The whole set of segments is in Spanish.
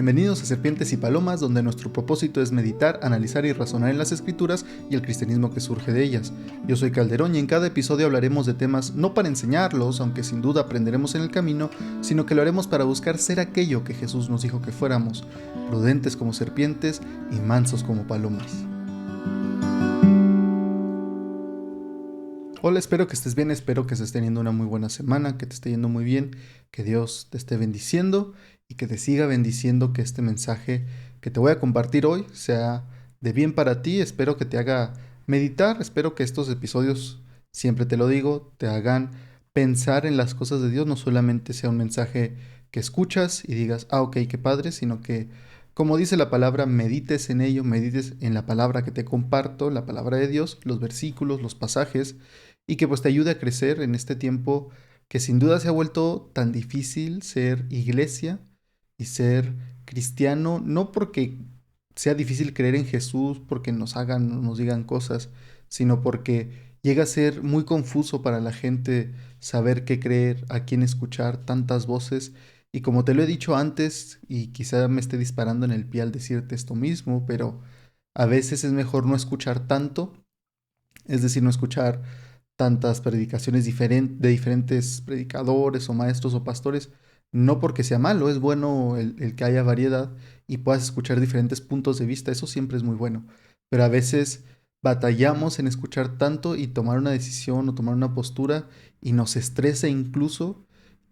Bienvenidos a Serpientes y Palomas, donde nuestro propósito es meditar, analizar y razonar en las escrituras y el cristianismo que surge de ellas. Yo soy Calderón y en cada episodio hablaremos de temas no para enseñarlos, aunque sin duda aprenderemos en el camino, sino que lo haremos para buscar ser aquello que Jesús nos dijo que fuéramos, prudentes como serpientes y mansos como palomas. Hola, espero que estés bien, espero que estés teniendo una muy buena semana, que te esté yendo muy bien, que Dios te esté bendiciendo y que te siga bendiciendo, que este mensaje que te voy a compartir hoy sea de bien para ti. Espero que te haga meditar, espero que estos episodios, siempre te lo digo, te hagan pensar en las cosas de Dios, no solamente sea un mensaje que escuchas y digas, ok, qué padre, sino que, como dice la palabra, medites en ello, medites en la palabra que te comparto, la palabra de Dios, los versículos, los pasajes, y que pues te ayude a crecer en este tiempo que sin duda se ha vuelto tan difícil ser iglesia y ser cristiano, no porque sea difícil creer en Jesús, porque nos hagan o nos digan cosas, sino porque llega a ser muy confuso para la gente saber qué creer, a quién escuchar, tantas voces. Y como te lo he dicho antes, y quizá me esté disparando en el pie al decirte esto mismo, pero a veces es mejor no escuchar tanto, es decir, no escuchar tantas predicaciones de diferentes predicadores o maestros o pastores, no porque sea malo, es bueno el que haya variedad y puedas escuchar diferentes puntos de vista, eso siempre es muy bueno, pero a veces batallamos en escuchar tanto y tomar una decisión o tomar una postura y nos estresa incluso,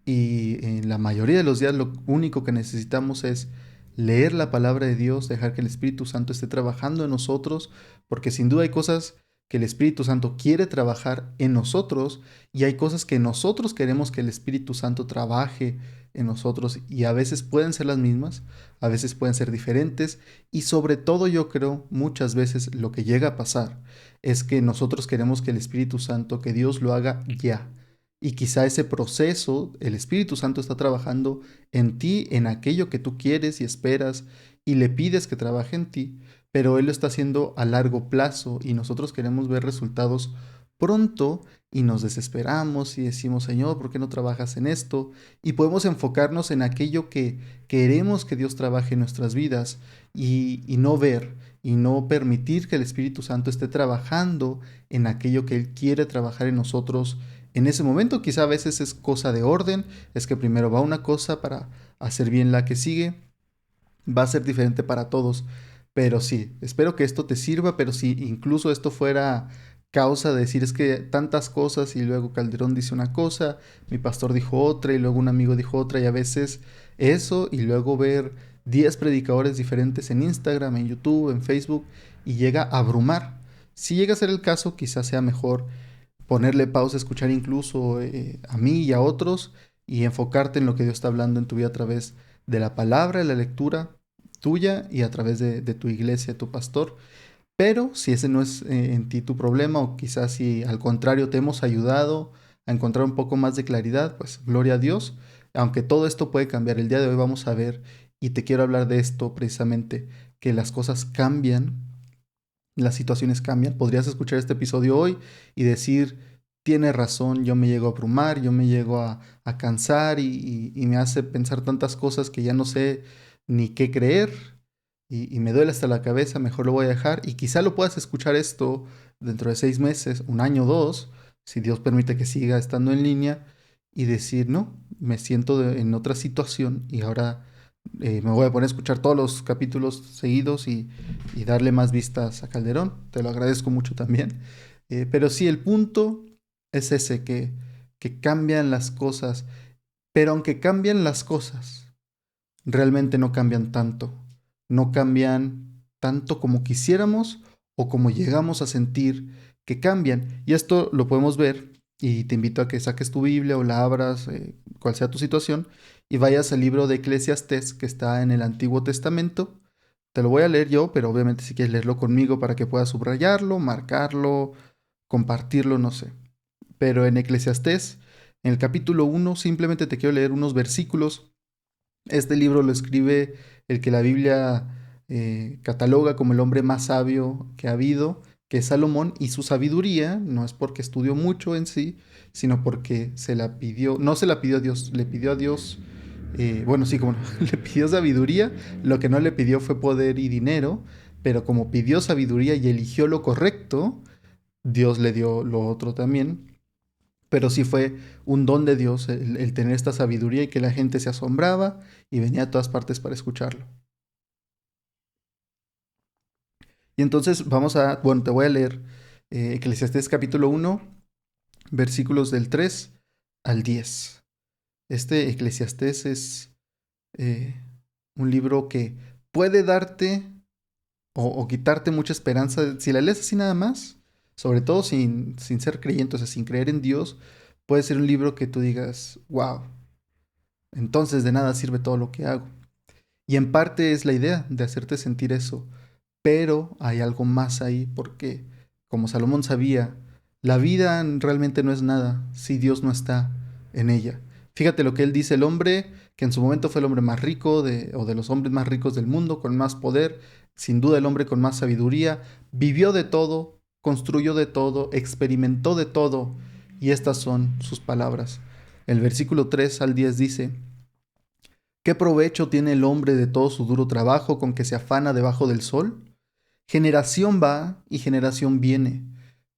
y en la mayoría de los días lo único que necesitamos es leer la palabra de Dios, dejar que el Espíritu Santo esté trabajando en nosotros, porque sin duda hay cosas que el Espíritu Santo quiere trabajar en nosotros y hay cosas que nosotros queremos que el Espíritu Santo trabaje en nosotros, y a veces pueden ser las mismas, a veces pueden ser diferentes, y sobre todo yo creo muchas veces lo que llega a pasar es que nosotros queremos que el Espíritu Santo, que Dios lo haga ya. Y quizá ese proceso, el Espíritu Santo está trabajando en ti, en aquello que tú quieres y esperas y le pides que trabaje en ti, pero Él lo está haciendo a largo plazo y nosotros queremos ver resultados pronto y nos desesperamos y decimos, Señor, ¿por qué no trabajas en esto? Y podemos enfocarnos en aquello que queremos que Dios trabaje en nuestras vidas y no ver y no permitir que el Espíritu Santo esté trabajando en aquello que Él quiere trabajar en nosotros en ese momento. Quizá a veces es cosa de orden, es que primero va una cosa para hacer bien la que sigue, va a ser diferente para todos. Pero sí, espero que esto te sirva, pero si incluso esto fuera causa de decir es que tantas cosas y luego Calderón dice una cosa, mi pastor dijo otra y luego un amigo dijo otra, y a veces eso y luego ver 10 predicadores diferentes en Instagram, en YouTube, en Facebook, y llega a abrumar. Si llega a ser el caso, quizás sea mejor ponerle pausa, escuchar incluso a mí y a otros y enfocarte en lo que Dios está hablando en tu vida a través de la palabra, de la lectura tuya y a través de tu iglesia, tu pastor. Pero si ese no es en ti tu problema, o quizás si al contrario te hemos ayudado a encontrar un poco más de claridad, pues gloria a Dios. Aunque todo esto puede cambiar, el día de hoy vamos a ver, y te quiero hablar de esto precisamente, que las cosas cambian, las situaciones cambian. Podrías escuchar este episodio hoy y decir, tiene razón, yo me llego a abrumar, yo me llego a cansar y me hace pensar tantas cosas que ya no sé ni qué creer y me duele hasta la cabeza, mejor lo voy a dejar. Y quizá lo puedas escuchar esto dentro de 6 meses, un año, dos, si Dios permite que siga estando en línea, y decir, no, me siento en otra situación y ahora me voy a poner a escuchar todos los capítulos seguidos y darle más vistas a Calderón. Te lo agradezco mucho también. Pero sí, el punto es ese, que cambian las cosas, pero aunque cambian las cosas, realmente no cambian tanto. No cambian tanto como quisiéramos o como llegamos a sentir que cambian. Y esto lo podemos ver, y te invito a que saques tu Biblia o la abras, cual sea tu situación, y vayas al libro de Eclesiastés que está en el Antiguo Testamento. Te lo voy a leer yo, pero obviamente si quieres leerlo conmigo para que puedas subrayarlo, marcarlo, compartirlo, no sé. Pero en Eclesiastés, en el capítulo 1, simplemente te quiero leer unos versículos. Este libro lo escribe el que la Biblia cataloga como el hombre más sabio que ha habido, que es Salomón, y su sabiduría no es porque estudió mucho en sí, sino porque se la pidió, no se la pidió a Dios, le pidió a Dios Bueno, sí, como no, le pidió sabiduría, lo que no le pidió fue poder y dinero, pero como pidió sabiduría y eligió lo correcto, Dios le dio lo otro también. Pero sí fue un don de Dios el tener esta sabiduría y que la gente se asombraba y venía a todas partes para escucharlo. Y entonces bueno, te voy a leer Eclesiastés capítulo 1, versículos del 3 al 10. Este Eclesiastés es eh, un libro que puede darte o quitarte mucha esperanza. Si la lees así nada más, sobre todo sin ser creyente, o sea, sin creer en Dios, puede ser un libro que tú digas, wow, entonces de nada sirve todo lo que hago. Y en parte es la idea de hacerte sentir eso, pero hay algo más ahí porque, como Salomón sabía, la vida realmente no es nada si Dios no está en ella. Fíjate lo que él dice, el hombre que en su momento fue el hombre más rico o de los hombres más ricos del mundo, con más poder, sin duda el hombre con más sabiduría, vivió de todo, construyó de todo, experimentó de todo, y estas son sus palabras. El versículo 3 al 10 dice, ¿qué provecho tiene el hombre de todo su duro trabajo con que se afana debajo del sol? Generación va y generación viene,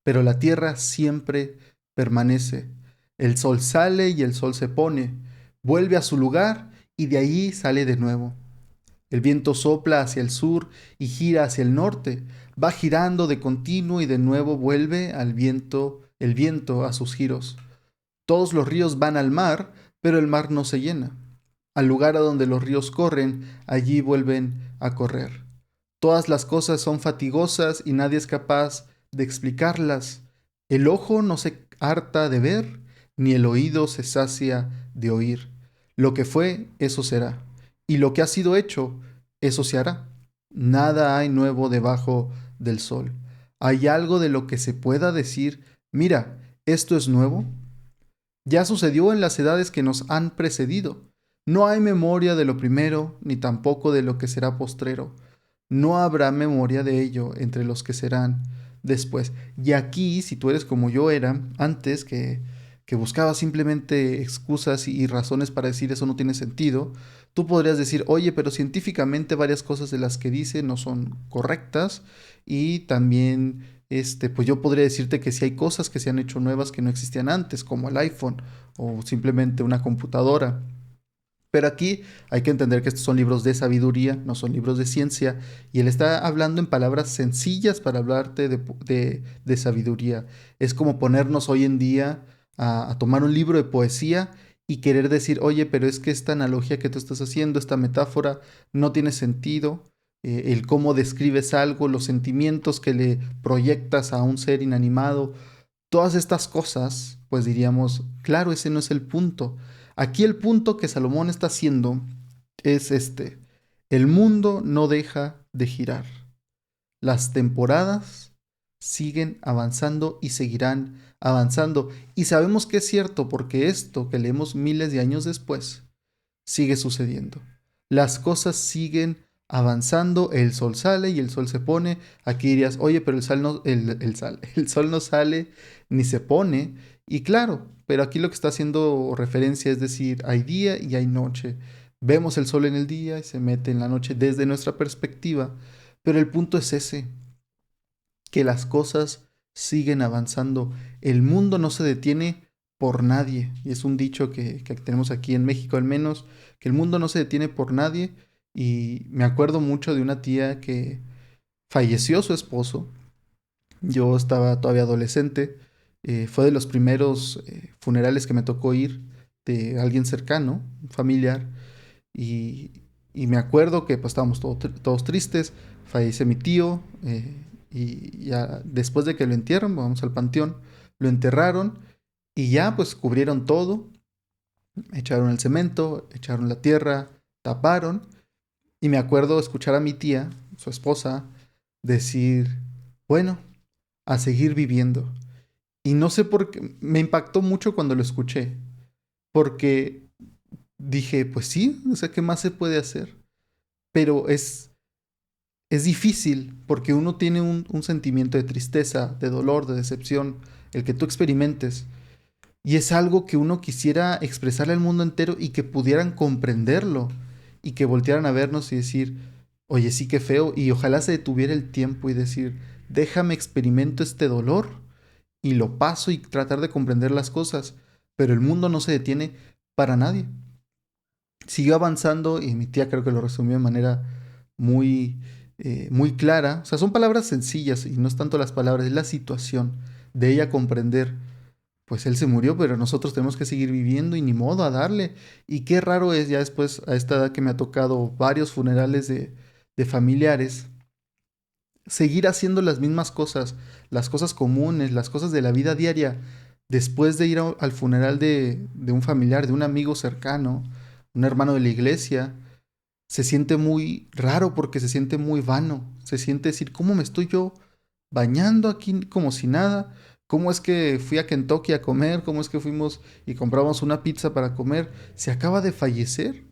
pero la tierra siempre permanece. El sol sale y el sol se pone, vuelve a su lugar y de allí sale de nuevo. El viento sopla hacia el sur y gira hacia el norte, va girando de continuo y de nuevo vuelve el viento a sus giros. Todos los ríos van al mar, pero el mar no se llena. Al lugar a donde los ríos corren, allí vuelven a correr. Todas las cosas son fatigosas y nadie es capaz de explicarlas. El ojo no se harta de ver, ni el oído se sacia de oír. Lo que fue, eso será. Y lo que ha sido hecho, eso se hará. Nada hay nuevo debajo del sol. ¿Hay algo de lo que se pueda decir, mira, esto es nuevo? Ya sucedió en las edades que nos han precedido. No hay memoria de lo primero, ni tampoco de lo que será postrero. No habrá memoria de ello entre los que serán después. Y aquí, si tú eres como yo era antes, que buscaba simplemente excusas y razones para decir eso no tiene sentido, tú podrías decir, oye, pero científicamente varias cosas de las que dice no son correctas y también pues yo podría decirte que si hay cosas que se han hecho nuevas que no existían antes, como el iPhone o simplemente una computadora. Pero aquí hay que entender que estos son libros de sabiduría, no son libros de ciencia, y él está hablando en palabras sencillas para hablarte de sabiduría. Es como ponernos hoy en día a tomar un libro de poesía y querer decir, oye, pero es que esta analogía que tú estás haciendo, esta metáfora, no tiene sentido. El cómo describes algo, los sentimientos que le proyectas a un ser inanimado, todas estas cosas, pues diríamos, claro, ese no es el punto. Aquí el punto que Salomón está haciendo es este. El mundo no deja de girar. Las temporadas siguen avanzando y seguirán avanzando. Y sabemos que es cierto porque esto que leemos miles de años después sigue sucediendo. Las cosas siguen avanzando, el sol sale y el sol se pone. Aquí dirías, oye, pero el sol no sale ni se pone. Y claro, pero aquí lo que está haciendo referencia es decir, hay día y hay noche. Vemos el sol en el día y se mete en la noche desde nuestra perspectiva. Pero el punto es ese, que las cosas siguen avanzando. El mundo no se detiene por nadie. Y es un dicho que tenemos aquí en México al menos, que el mundo no se detiene por nadie. Y me acuerdo mucho de una tía que falleció su esposo. Yo estaba todavía adolescente. Fue de los primeros funerales que me tocó ir de alguien cercano, un familiar. Y, y me acuerdo que pues estábamos todos tristes, fallece mi tío y ya después de que lo entierran, vamos al panteón, lo enterraron y ya pues cubrieron todo, echaron el cemento, echaron la tierra, taparon y me acuerdo escuchar a mi tía, su esposa, decir, bueno, a seguir viviendo. Y no sé por qué, me impactó mucho cuando lo escuché, porque dije, pues sí, o sea, ¿qué más se puede hacer? Pero es difícil porque uno tiene un sentimiento de tristeza, de dolor, de decepción, el que tú experimentes. Y es algo que uno quisiera expresarle al mundo entero y que pudieran comprenderlo y que voltearan a vernos y decir, oye, sí que feo, y ojalá se detuviera el tiempo y decir, déjame experimento este dolor y lo paso y tratar de comprender las cosas, pero el mundo no se detiene para nadie. Siguió avanzando y mi tía creo que lo resumió de manera muy, muy clara. O sea, son palabras sencillas y no es tanto las palabras, es la situación de ella comprender. Pues él se murió, pero nosotros tenemos que seguir viviendo y ni modo a darle. Y qué raro es ya después, a esta edad que me ha tocado varios funerales de familiares, seguir haciendo las cosas comunes, las cosas de la vida diaria, después de ir al funeral de un familiar, de un amigo cercano, un hermano de la iglesia, se siente muy raro porque se siente muy vano. Se siente decir, ¿cómo me estoy yo bañando aquí como si nada? ¿Cómo es que fui a Kentucky a comer? ¿Cómo es que fuimos y compramos una pizza para comer? Se acaba de fallecer.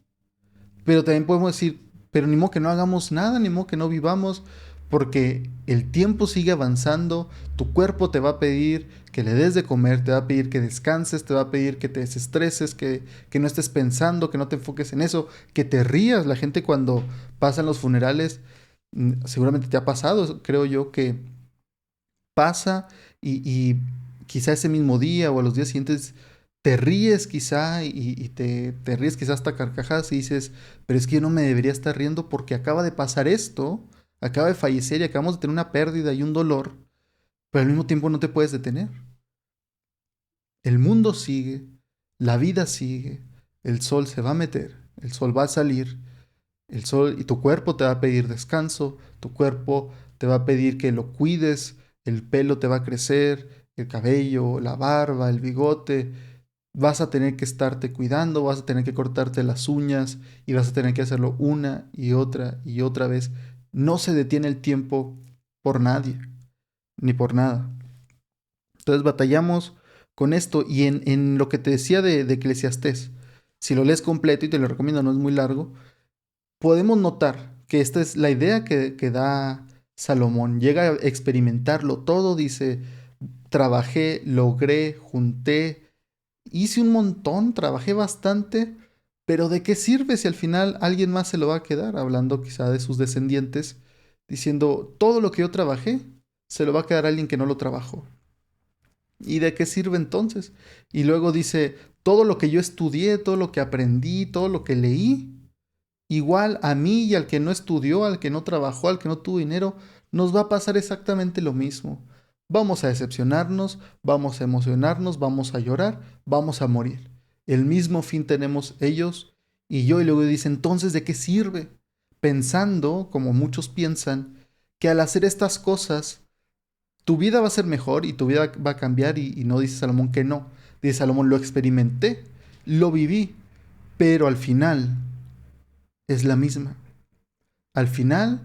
Pero también podemos decir, pero ni modo que no hagamos nada, ni modo que no vivamos, porque el tiempo sigue avanzando, tu cuerpo te va a pedir que le des de comer, te va a pedir que descanses, te va a pedir que te desestreses, que no estés pensando, que no te enfoques en eso, que te rías. La gente cuando pasan los funerales, seguramente te ha pasado, creo yo, que pasa y quizá ese mismo día o a los días siguientes te ríes quizá y te ríes quizá hasta carcajadas y dices, pero es que yo no me debería estar riendo porque acaba de pasar esto, acaba de fallecer y acabamos de tener una pérdida y un dolor, pero al mismo tiempo no te puedes detener. El mundo sigue, la vida sigue, el sol se va a meter, el sol va a salir, el sol y tu cuerpo te va a pedir descanso, tu cuerpo te va a pedir que lo cuides, el pelo te va a crecer, el cabello, la barba, el bigote. Vas a tener que estarte cuidando, vas a tener que cortarte las uñas y vas a tener que hacerlo una y otra vez. No se detiene el tiempo por nadie, ni por nada. Entonces batallamos con esto y en lo que te decía de Eclesiastés, si lo lees completo y te lo recomiendo, no es muy largo, podemos notar que esta es la idea que da Salomón. Llega a experimentarlo todo, dice, trabajé, logré, junté, hice un montón, trabajé bastante, pero ¿de qué sirve si al final alguien más se lo va a quedar? Hablando quizá de sus descendientes, diciendo, todo lo que yo trabajé se lo va a quedar alguien que no lo trabajó. ¿Y de qué sirve entonces? Y luego dice, todo lo que yo estudié, todo lo que aprendí, todo lo que leí, igual a mí y al que no estudió, al que no trabajó, al que no tuvo dinero, nos va a pasar exactamente lo mismo. Vamos a decepcionarnos, vamos a emocionarnos, vamos a llorar, vamos a morir. El mismo fin tenemos ellos y yo, y luego dice, entonces, ¿de qué sirve? Pensando, como muchos piensan, que al hacer estas cosas, tu vida va a ser mejor y tu vida va a cambiar y no dice Salomón que no. Dice Salomón, lo experimenté, lo viví, pero al final es la misma. Al final,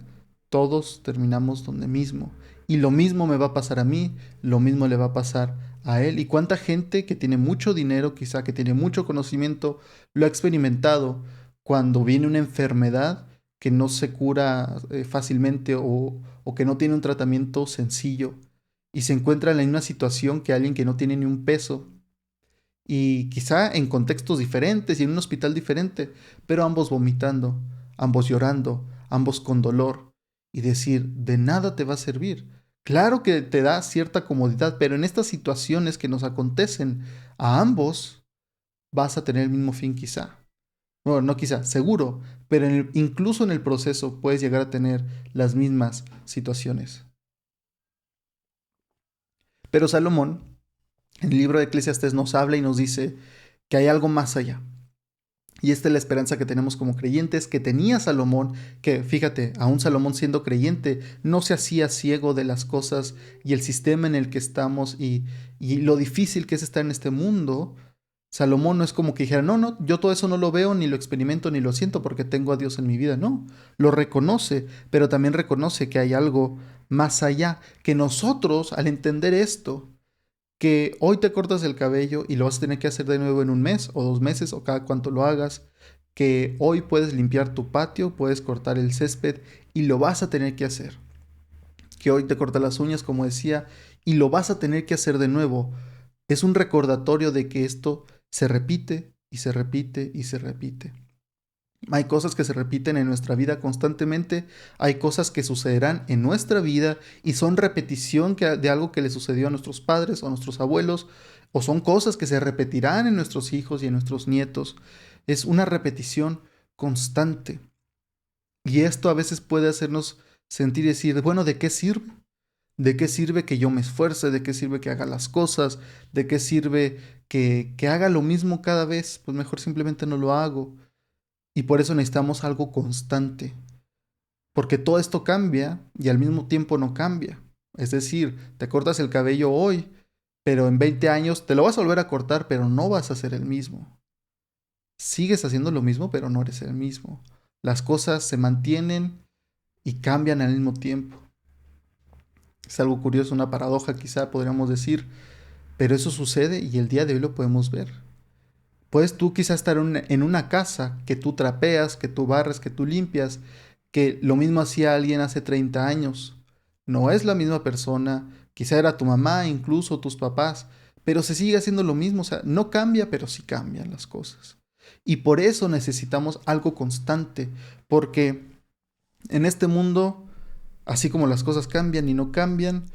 todos terminamos donde mismo. Y lo mismo me va a pasar a mí, lo mismo le va a pasar a él. ¿Y cuánta gente que tiene mucho dinero, quizá que tiene mucho conocimiento, lo ha experimentado cuando viene una enfermedad que no se cura fácilmente o que no tiene un tratamiento sencillo y se encuentra en la misma situación que alguien que no tiene ni un peso? Y quizá en contextos diferentes y en un hospital diferente, pero ambos vomitando, ambos llorando, ambos con dolor, y decir, de nada te va a servir. Claro que te da cierta comodidad, pero en estas situaciones que nos acontecen a ambos, vas a tener el mismo fin quizá. Bueno, no quizá, seguro, pero incluso en el proceso puedes llegar a tener las mismas situaciones. Pero Salomón, en el libro de Eclesiastes, nos habla y nos dice que hay algo más allá. Y esta es la esperanza que tenemos como creyentes, que tenía Salomón, que fíjate, aún Salomón siendo creyente, no se hacía ciego de las cosas y el sistema en el que estamos y lo difícil que es estar en este mundo. Salomón no es como que dijera, no, no, yo todo eso no lo veo, ni lo experimento, ni lo siento porque tengo a Dios en mi vida. No, lo reconoce, pero también reconoce que hay algo más allá, que nosotros, al entender esto, que hoy te cortas el cabello y lo vas a tener que hacer de nuevo en un mes o 2 meses o cada cuanto lo hagas, que hoy puedes limpiar tu patio, puedes cortar el césped y lo vas a tener que hacer, que hoy te cortas las uñas como decía y lo vas a tener que hacer de nuevo, Es un recordatorio de que esto se repite y se repite y se repite. Hay cosas que se repiten en nuestra vida constantemente, hay cosas que sucederán en nuestra vida y son repetición de algo que le sucedió a nuestros padres o a nuestros abuelos, o son cosas que se repetirán en nuestros hijos y en nuestros nietos. Es una repetición constante. Y esto a veces puede hacernos sentir y decir, bueno, ¿de qué sirve? ¿De qué sirve que yo me esfuerce? ¿De qué sirve que haga las cosas? ¿De qué sirve que haga lo mismo cada vez? Pues mejor simplemente no lo hago. Y por eso necesitamos algo constante, porque todo esto cambia y al mismo tiempo no cambia. Es decir, te cortas el cabello hoy, pero en 20 años te lo vas a volver a cortar, pero no vas a ser el mismo. Sigues haciendo lo mismo, pero no eres el mismo. Las cosas se mantienen y cambian al mismo tiempo. Es algo curioso, una paradoja quizá podríamos decir, pero eso sucede y el día de hoy lo podemos ver. Puedes tú quizás estar en una casa que tú trapeas, que tú barres, que tú limpias, que lo mismo hacía alguien hace 30 años. No es la misma persona, quizá era tu mamá, incluso tus papás, pero se sigue haciendo lo mismo, o sea, no cambia, pero sí cambian las cosas. Y por eso necesitamos algo constante, porque en este mundo, así como las cosas cambian y no cambian,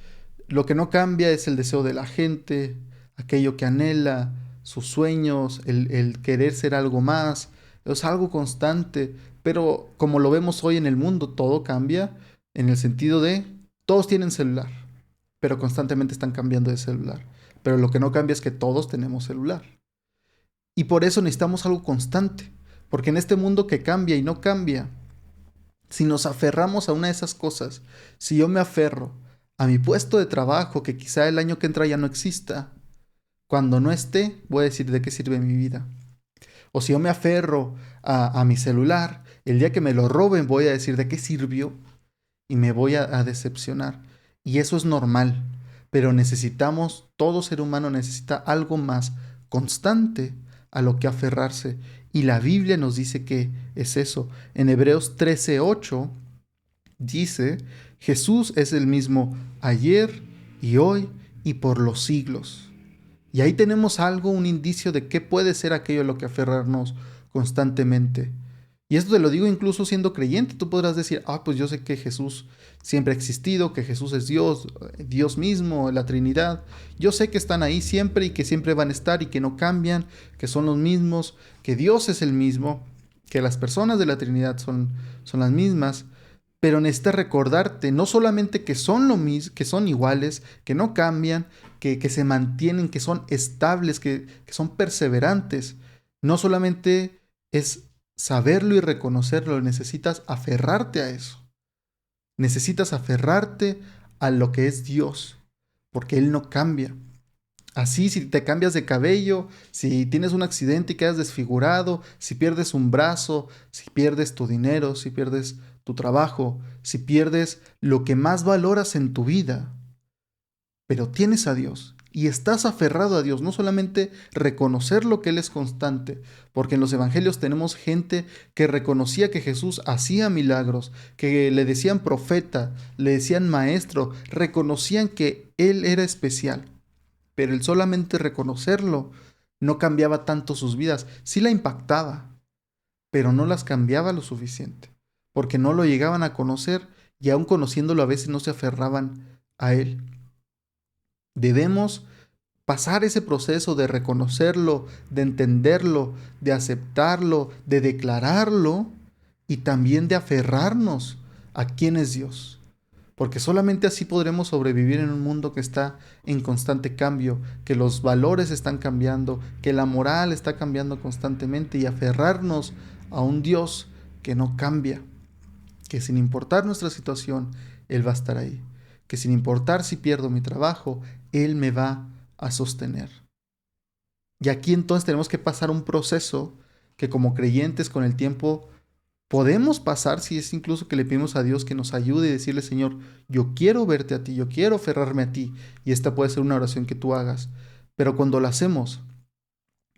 lo que no cambia es el deseo de la gente, aquello que anhela, sus sueños, el querer ser algo más, es algo constante, pero como lo vemos hoy en el mundo, todo cambia en el sentido de todos tienen celular, pero constantemente están cambiando de celular. Pero lo que no cambia es que todos tenemos celular. Y por eso necesitamos algo constante, porque en este mundo que cambia y no cambia, si nos aferramos a una de esas cosas, si yo me aferro a mi puesto de trabajo, que quizá el año que entra ya no exista, cuando no esté, voy a decir de qué sirve mi vida. O si yo me aferro a mi celular, el día que me lo roben voy a decir de qué sirvió y me voy a decepcionar. Y eso es normal, pero necesitamos, todo ser humano necesita algo más constante a lo que aferrarse. Y la Biblia nos dice que es eso. En Hebreos 13:8 dice, Jesús es el mismo ayer y hoy y por los siglos. Y ahí tenemos algo, un indicio de qué puede ser aquello a lo que aferrarnos constantemente. Y esto te lo digo incluso siendo creyente. Tú podrás decir, pues yo sé que Jesús siempre ha existido, que Jesús es Dios, Dios mismo, la Trinidad. Yo sé que están ahí siempre y que siempre van a estar y que no cambian, que son los mismos, que Dios es el mismo, que las personas de la Trinidad son las mismas. Pero necesitas recordarte no solamente que son lo mismo, que son iguales, que no cambian, que se mantienen, que son estables, que son perseverantes. No solamente es saberlo y reconocerlo, necesitas aferrarte a eso. Necesitas aferrarte a lo que es Dios, porque Él no cambia. Así, si te cambias de cabello, si tienes un accidente y quedas desfigurado, si pierdes un brazo, si pierdes tu dinero, si pierdes tu trabajo, si pierdes lo que más valoras en tu vida, pero tienes a Dios y estás aferrado a Dios, no solamente reconocer lo que Él es constante, porque en los evangelios tenemos gente que reconocía que Jesús hacía milagros, que le decían profeta, le decían maestro, reconocían que Él era especial, pero el solamente reconocerlo no cambiaba tanto sus vidas, sí la impactaba, pero no las cambiaba lo suficiente, porque no lo llegaban a conocer y aun conociéndolo a veces no se aferraban a Él. Debemos pasar ese proceso de reconocerlo, de entenderlo, de aceptarlo, de declararlo y también de aferrarnos a quién es Dios. Porque solamente así podremos sobrevivir en un mundo que está en constante cambio, que los valores están cambiando, que la moral está cambiando constantemente y aferrarnos a un Dios que no cambia, que sin importar nuestra situación, Él va a estar ahí, que sin importar si pierdo mi trabajo, Él me va a sostener. Y aquí entonces tenemos que pasar un proceso que como creyentes con el tiempo podemos pasar, si es incluso que le pedimos a Dios que nos ayude y decirle, Señor, yo quiero verte a ti, yo quiero aferrarme a ti. Y esta puede ser una oración que tú hagas. Pero cuando la hacemos,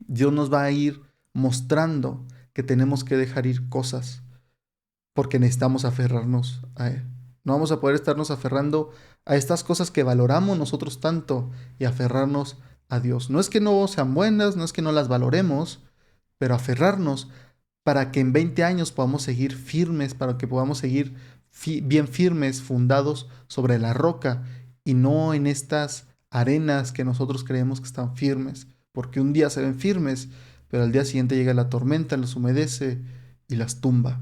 Dios nos va a ir mostrando que tenemos que dejar ir cosas porque necesitamos aferrarnos a Él. No vamos a poder estarnos aferrando a estas cosas que valoramos nosotros tanto y aferrarnos a Dios. No es que no sean buenas, no es que no las valoremos, pero aferrarnos para que en 20 años podamos seguir firmes, para que podamos seguir bien firmes, fundados sobre la roca y no en estas arenas que nosotros creemos que están firmes, porque un día se ven firmes, pero al día siguiente llega la tormenta, los humedece y las tumba.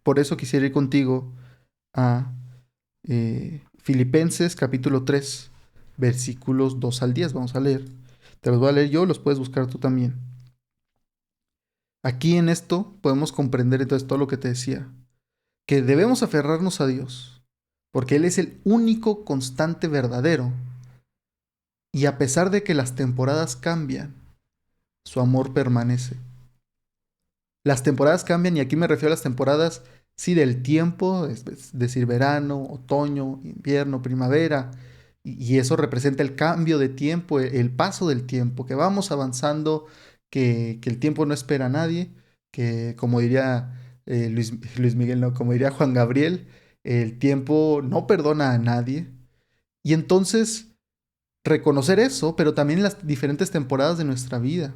Por eso quisiera ir contigo a Filipenses capítulo 3, versículos 2 al 10. Vamos a leer. Te los voy a leer yo, los puedes buscar tú también. Aquí en esto podemos comprender entonces todo lo que te decía, que debemos aferrarnos a Dios, porque Él es el único constante verdadero, y a pesar de que las temporadas cambian, su amor permanece. Las temporadas cambian, y aquí me refiero a las temporadas, sí, del tiempo, es decir, verano, otoño, invierno, primavera, y eso representa el cambio de tiempo, el paso del tiempo, que vamos avanzando, que el tiempo no espera a nadie, que como diría Luis Miguel, no, como diría Juan Gabriel, el tiempo no perdona a nadie. Y entonces reconocer eso, pero también en las diferentes temporadas de nuestra vida,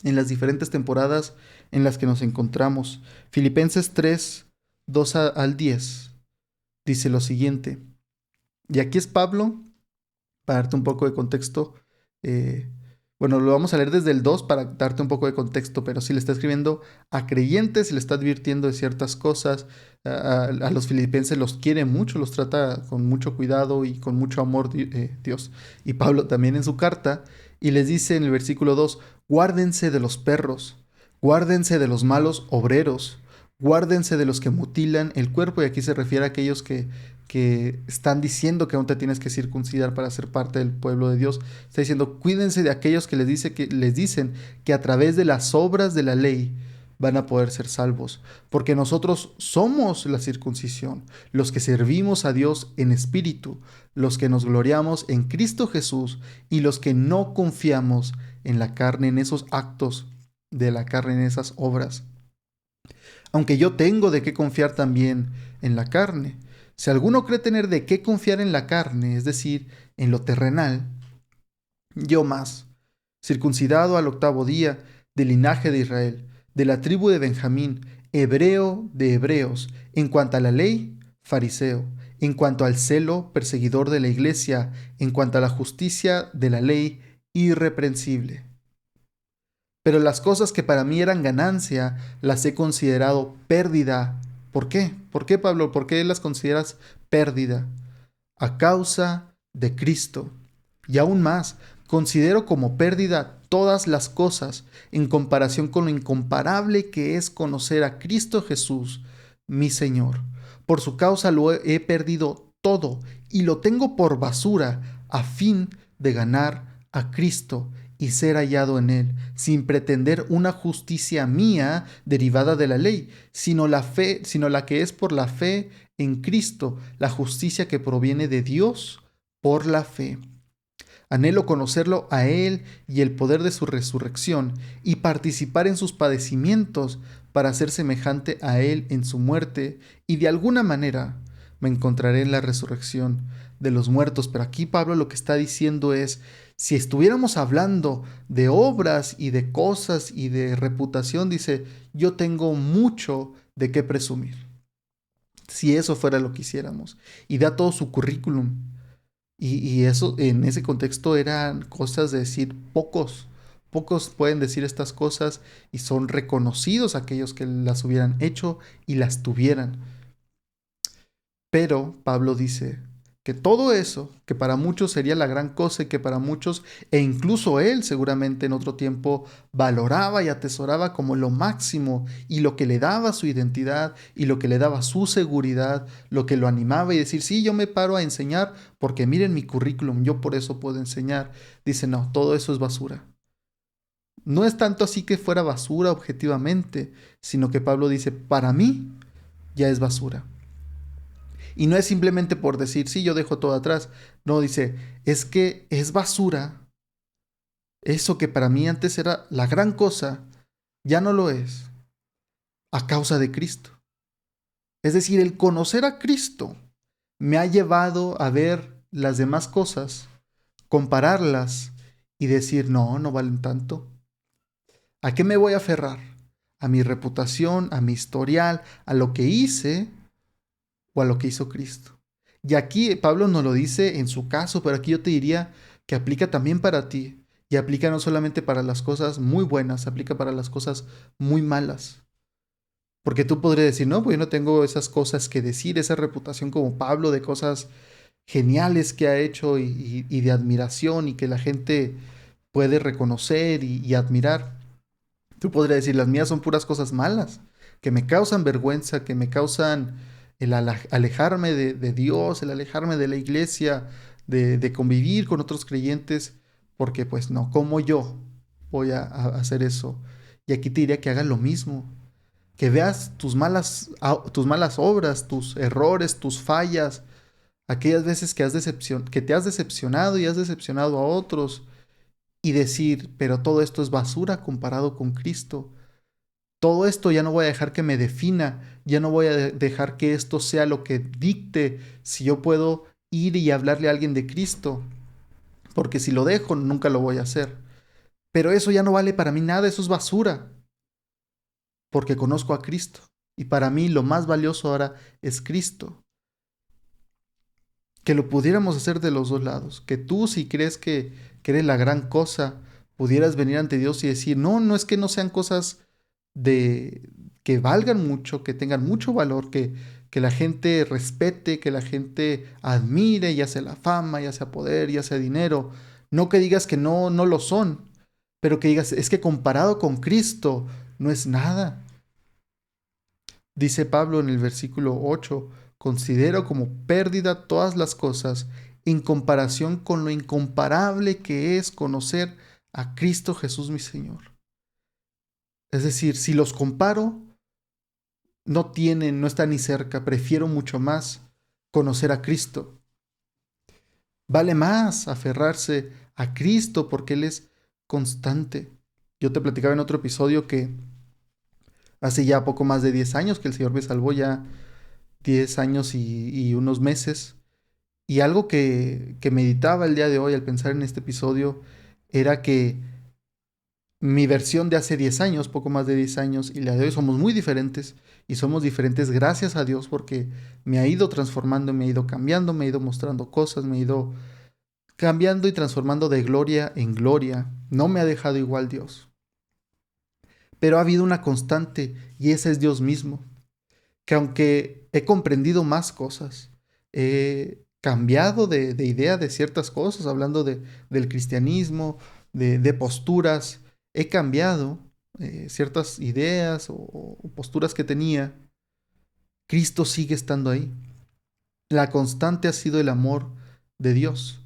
en las diferentes temporadas en las que nos encontramos. Filipenses 3, 2 al 10 dice lo siguiente, y aquí es Pablo, para darte un poco de contexto. Bueno, lo vamos a leer desde el 2 para darte un poco de contexto, pero si le está escribiendo a creyentes, le está advirtiendo de ciertas cosas. A los filipenses los quiere mucho, los trata con mucho cuidado y con mucho amor Dios. Y Pablo también en su carta, y les dice en el versículo 2, guárdense de los perros, guárdense de los malos obreros, guárdense de los que mutilan el cuerpo, y aquí se refiere a aquellos que están diciendo que aún te tienes que circuncidar para ser parte del pueblo de Dios. Está diciendo, cuídense de aquellos que les dicen que a través de las obras de la ley van a poder ser salvos, porque nosotros somos la circuncisión, los que servimos a Dios en espíritu, los que nos gloriamos en Cristo Jesús y los que no confiamos en la carne, en esos actos de la carne, en esas obras. Aunque yo tengo de qué confiar también en la carne. Si alguno cree tener de qué confiar en la carne, es decir, en lo terrenal, yo más, circuncidado al 8º día, del linaje de Israel, de la tribu de Benjamín, hebreo de hebreos, en cuanto a la ley, fariseo, en cuanto al celo, perseguidor de la iglesia, en cuanto a la justicia de la ley, irreprensible. Pero las cosas que para mí eran ganancia, las he considerado pérdida. ¿Por qué? ¿Por qué, Pablo? ¿Por qué las consideras pérdida? A causa de Cristo. Y aún más, considero como pérdida todas las cosas en comparación con lo incomparable que es conocer a Cristo Jesús, mi Señor. Por su causa lo he perdido todo y lo tengo por basura a fin de ganar a Cristo y ser hallado en él, sin pretender una justicia mía derivada de la ley, sino la que es por la fe en Cristo, la justicia que proviene de Dios por la fe. Anhelo conocerlo a Él y el poder de su resurrección y participar en sus padecimientos para ser semejante a Él en su muerte, y de alguna manera me encontraré en la resurrección de los muertos. Pero aquí Pablo lo que está diciendo es, si estuviéramos hablando de obras y de cosas y de reputación, dice, yo tengo mucho de qué presumir. Si eso fuera lo que hiciéramos. Y da todo su currículum. Y eso, en ese contexto eran cosas de decir, pocos pueden decir estas cosas y son reconocidos aquellos que las hubieran hecho y las tuvieran. Pero Pablo dice que todo eso, que para muchos sería la gran cosa y que para muchos, e incluso él seguramente en otro tiempo, valoraba y atesoraba como lo máximo y lo que le daba su identidad y lo que le daba su seguridad, lo que lo animaba y decir, sí, yo me paro a enseñar porque miren mi currículum, yo por eso puedo enseñar. Dice, no, todo eso es basura. No es tanto así que fuera basura objetivamente, sino que Pablo dice, para mí ya es basura. Y no es simplemente por decir, sí, yo dejo todo atrás. No, dice, es que es basura. Eso que para mí antes era la gran cosa, ya no lo es, a causa de Cristo. Es decir, el conocer a Cristo me ha llevado a ver las demás cosas compararlas y decir, no, no valen tanto. ¿A qué me voy a aferrar? ¿A mi reputación, a mi historial, a lo que hice o a lo que hizo Cristo? Y aquí Pablo nos lo dice en su caso, pero aquí yo te diría que aplica también para ti. Y aplica no solamente para las cosas muy buenas, aplica para las cosas muy malas. Porque tú podrías decir, no, pues yo no tengo esas cosas que decir, esa reputación como Pablo de cosas geniales que ha hecho y de admiración y que la gente puede reconocer y admirar. Tú podrías decir, las mías son puras cosas malas, que me causan vergüenza, que me causan el alejarme de Dios, el alejarme de la iglesia, de convivir con otros creyentes, porque pues no, ¿cómo yo voy a hacer eso? Y aquí te diría que hagas lo mismo, que veas tus malas obras, tus errores, tus fallas, aquellas veces que te has decepcionado y has decepcionado a otros, y decir, pero todo esto es basura comparado con Cristo. Todo esto ya no voy a dejar que me defina, ya no voy a dejar que esto sea lo que dicte si yo puedo ir y hablarle a alguien de Cristo, porque si lo dejo nunca lo voy a hacer. Pero eso ya no vale para mí nada, eso es basura, porque conozco a Cristo. Y para mí lo más valioso ahora es Cristo. Que lo pudiéramos hacer de los dos lados. Que tú, si crees que eres la gran cosa, pudieras venir ante Dios y decir, no, no es que no sean cosas de que valgan mucho, que tengan mucho valor, que la gente respete, que la gente admire, ya sea la fama, ya sea poder, ya sea dinero. No que digas que no, no lo son, pero que digas, es que comparado con Cristo, no es nada. Dice Pablo en el versículo 8, considero como pérdida todas las cosas en comparación con lo incomparable que es conocer a Cristo Jesús mi Señor. Es decir, si los comparo, no está ni cerca, prefiero mucho más conocer a Cristo. Vale más aferrarse a Cristo porque Él es constante. Yo te platicaba en otro episodio que hace ya poco más de 10 años que el Señor me salvó, ya 10 años y unos meses. Y algo que meditaba el día de hoy al pensar en este episodio era que mi versión de hace 10 años, poco más de 10 años, y la de hoy somos muy diferentes. Y somos diferentes gracias a Dios porque me ha ido transformando, me ha ido cambiando, me ha ido mostrando cosas, me ha ido cambiando y transformando de gloria en gloria. No me ha dejado igual Dios. Pero ha habido una constante y ese es Dios mismo. Que aunque he comprendido más cosas, he cambiado de idea de ciertas cosas, hablando del cristianismo, de posturas, he cambiado ciertas ideas o posturas que tenía, Cristo sigue estando ahí. La constante ha sido el amor de Dios.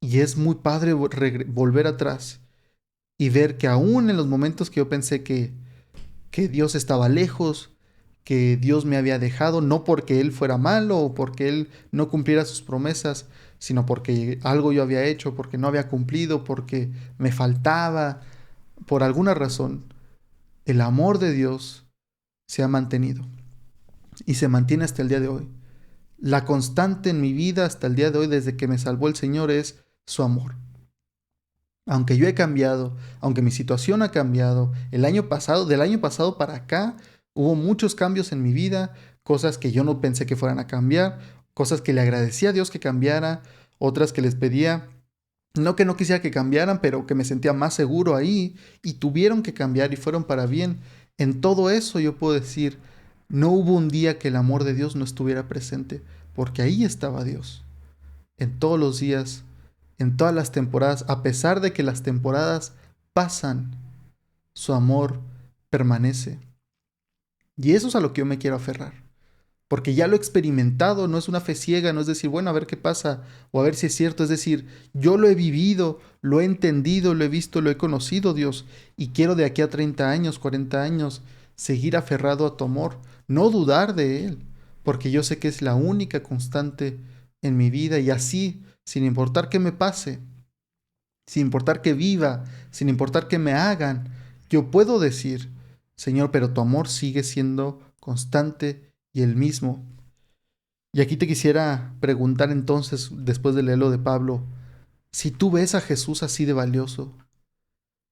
Y es muy padre volver atrás y ver que aún en los momentos que yo pensé que Dios estaba lejos, que Dios me había dejado, no porque Él fuera malo o porque Él no cumpliera sus promesas, sino porque algo yo había hecho, porque no había cumplido, porque me faltaba, por alguna razón, el amor de Dios se ha mantenido y se mantiene hasta el día de hoy. La constante en mi vida hasta el día de hoy, desde que me salvó el Señor, es su amor. Aunque yo he cambiado, aunque mi situación ha cambiado, del año pasado para acá, hubo muchos cambios en mi vida, cosas que yo no pensé que fueran a cambiar, cosas que le agradecía a Dios que cambiara, otras que les pedía, no que no quisiera que cambiaran, pero que me sentía más seguro ahí y tuvieron que cambiar y fueron para bien. En todo eso yo puedo decir, no hubo un día que el amor de Dios no estuviera presente, porque ahí estaba Dios en todos los días, en todas las temporadas, a pesar de que las temporadas pasan, su amor permanece. Y eso es a lo que yo me quiero aferrar. Porque ya lo he experimentado, no es una fe ciega, no es decir, bueno, a ver qué pasa, o a ver si es cierto, es decir, yo lo he vivido, lo he entendido, lo he visto, lo he conocido, Dios, y quiero de aquí a 30 años, 40 años, seguir aferrado a tu amor, no dudar de Él, porque yo sé que es la única constante en mi vida, y así, sin importar qué me pase, sin importar que viva, sin importar que me hagan, yo puedo decir, Señor, pero tu amor sigue siendo constante y el mismo. Y aquí te quisiera preguntar entonces, después de leerlo de Pablo, Si tú ves a Jesús así de valioso,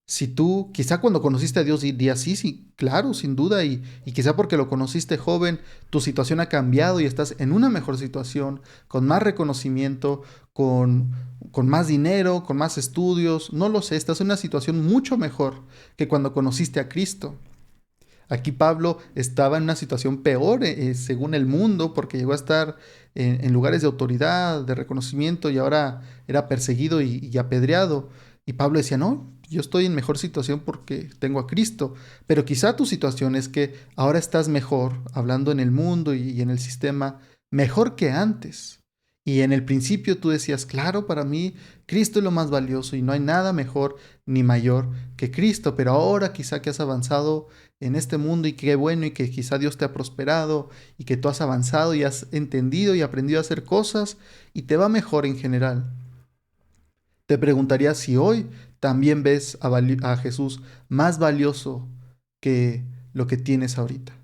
si tú, quizá cuando conociste a Dios dirías, sí, sí, claro, sin duda, y quizá porque lo conociste joven, tu situación ha cambiado y estás en una mejor situación, con más reconocimiento, con más dinero, con más estudios, no lo sé, estás en una situación mucho mejor que cuando conociste a Cristo. Aquí Pablo estaba en una situación peor, según el mundo, porque llegó a estar en lugares de autoridad, de reconocimiento, y ahora era perseguido y apedreado. Y Pablo decía, no, yo estoy en mejor situación porque tengo a Cristo. Pero quizá tu situación es que ahora estás mejor, hablando en el mundo y en el sistema, mejor que antes. Y en el principio tú decías, claro, para mí Cristo es lo más valioso y no hay nada mejor ni mayor que Cristo. Pero ahora quizá que has avanzado en este mundo y qué bueno y que quizá Dios te ha prosperado y que tú has avanzado y has entendido y aprendido a hacer cosas y te va mejor en general. Te preguntaría si hoy también ves a Jesús más valioso que lo que tienes ahorita.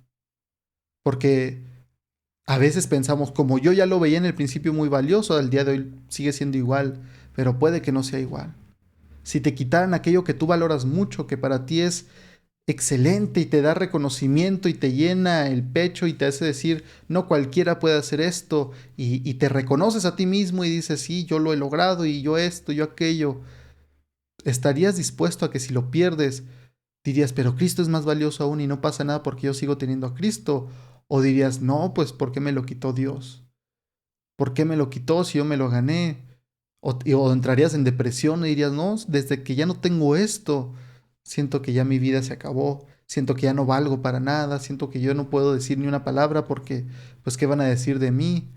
Porque a veces pensamos, como yo ya lo veía en el principio muy valioso, al día de hoy sigue siendo igual, pero puede que no sea igual. Si te quitaran aquello que tú valoras mucho, que para ti es excelente y te da reconocimiento y te llena el pecho y te hace decir, no cualquiera puede hacer esto y te reconoces a ti mismo y dices, sí, yo lo he logrado y yo esto, yo aquello, ¿estarías dispuesto a que si lo pierdes, dirías, pero Cristo es más valioso aún y no pasa nada porque yo sigo teniendo a Cristo? ¿O dirías, no, pues ¿por qué me lo quitó Dios? ¿Por qué me lo quitó si yo me lo gané? O entrarías en depresión y dirías, no, desde que ya no tengo esto, siento que ya mi vida se acabó, siento que ya no valgo para nada, siento que yo no puedo decir ni una palabra porque, pues, ¿qué van a decir de mí?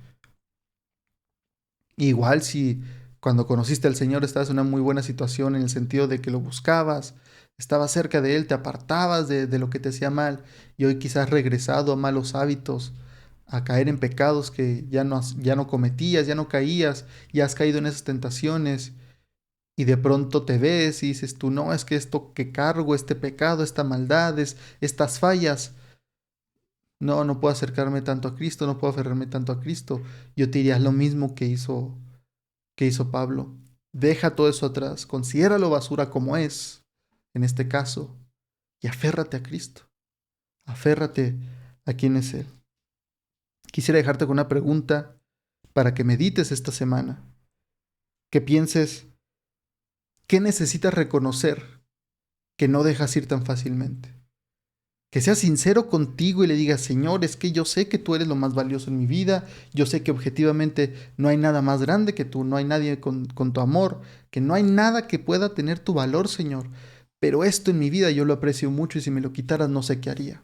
Igual si cuando conociste al Señor estabas en una muy buena situación en el sentido de que lo buscabas, estabas cerca de Él, te apartabas de lo que te hacía mal y hoy quizás has regresado a malos hábitos, a caer en pecados que ya no cometías, ya no caías y has caído en esas tentaciones y de pronto te ves y dices tú, no, es que esto que cargo, este pecado, esta maldad, estas fallas, no, no puedo acercarme tanto a Cristo, no puedo aferrarme tanto a Cristo. Yo te diría lo mismo que hizo Pablo. Deja todo eso atrás, considéralo basura como es, en este caso, y aférrate a Cristo, aférrate a quién es Él. Quisiera dejarte con una pregunta para que medites esta semana, que pienses qué necesitas reconocer que no dejas ir tan fácilmente. Que seas sincero contigo y le digas, Señor, es que yo sé que tú eres lo más valioso en mi vida, yo sé que objetivamente no hay nada más grande que tú, no hay nadie con tu amor, que no hay nada que pueda tener tu valor, Señor. Pero esto en mi vida yo lo aprecio mucho y si me lo quitaras no sé qué haría.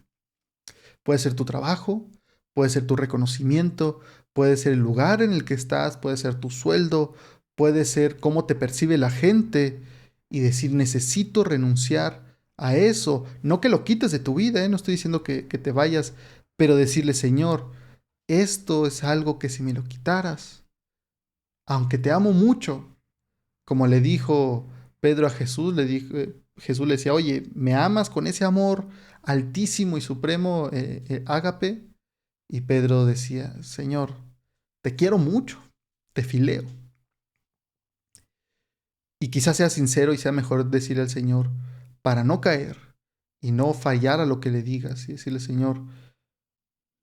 Puede ser tu trabajo, puede ser tu reconocimiento, puede ser el lugar en el que estás, puede ser tu sueldo, puede ser cómo te percibe la gente y decir necesito renunciar a eso. No que lo quites de tu vida, no estoy diciendo que te vayas, pero decirle Señor, esto es algo que si me lo quitaras, aunque te amo mucho, como le dijo Pedro a Jesús, Jesús le decía, oye, ¿me amas con ese amor altísimo y supremo, ágape? Y Pedro decía, Señor, te quiero mucho, te fileo. Y quizás sea sincero y sea mejor decirle al Señor, para no caer y no fallar a lo que le digas, y decirle, Señor,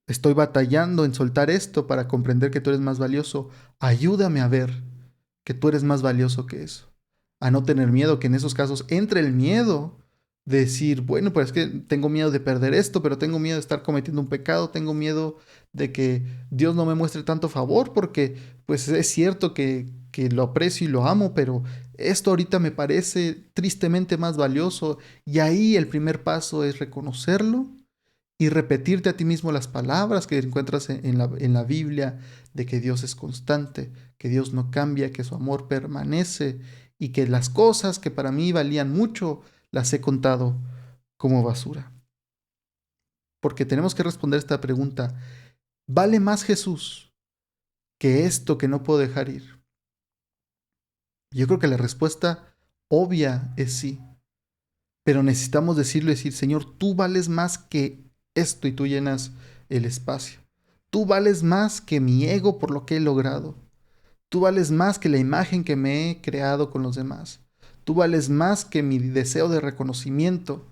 estoy batallando en soltar esto para comprender que tú eres más valioso. Ayúdame a ver que tú eres más valioso que eso. A no tener miedo, que en esos casos entre el miedo de decir, bueno, pues es que tengo miedo de perder esto, pero tengo miedo de estar cometiendo un pecado, tengo miedo de que Dios no me muestre tanto favor, porque pues es cierto que lo aprecio y lo amo, pero esto ahorita me parece tristemente más valioso. Y ahí el primer paso es reconocerlo y repetirte a ti mismo las palabras que encuentras en la Biblia de que Dios es constante, que Dios no cambia, que su amor permanece y que las cosas que para mí valían mucho las he contado como basura. Porque tenemos que responder esta pregunta, ¿vale más Jesús que esto que no puedo dejar ir? Yo creo que la respuesta obvia es sí, pero necesitamos decirlo y decir, Señor, tú vales más que esto y tú llenas el espacio. Tú vales más que mi ego por lo que he logrado. Tú vales más que la imagen que me he creado con los demás. Tú vales más que mi deseo de reconocimiento.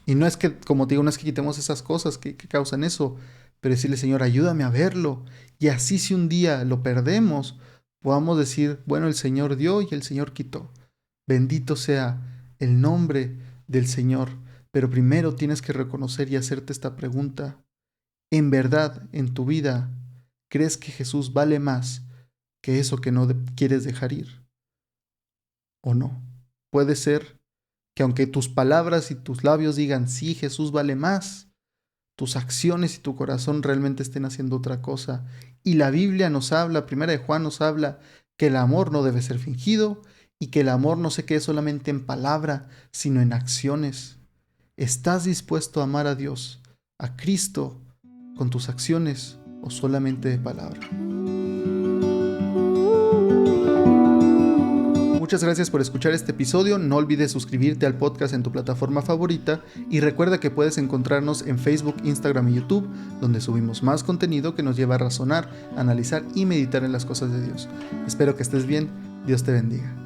Y no es que, como te digo, no es que quitemos esas cosas que causan eso, pero decirle, Señor, ayúdame a verlo. Y así si un día lo perdemos, podamos decir, bueno, el Señor dio y el Señor quitó. Bendito sea el nombre del Señor. Pero primero tienes que reconocer y hacerte esta pregunta. ¿En verdad, en tu vida, crees que Jesús vale más que eso que no quieres dejar ir? ¿O no? Puede ser que aunque tus palabras y tus labios digan, sí, Jesús vale más, tus acciones y tu corazón realmente estén haciendo otra cosa. Y la Biblia nos habla, Primera de Juan nos habla, que el amor no debe ser fingido y que el amor no se quede solamente en palabra, sino en acciones. ¿Estás dispuesto a amar a Dios, a Cristo, con tus acciones o solamente de palabra? Muchas gracias por escuchar este episodio. No olvides suscribirte al podcast en tu plataforma favorita y recuerda que puedes encontrarnos en Facebook, Instagram y YouTube, donde subimos más contenido que nos lleva a razonar, analizar y meditar en las cosas de Dios. Espero que estés bien. Dios te bendiga.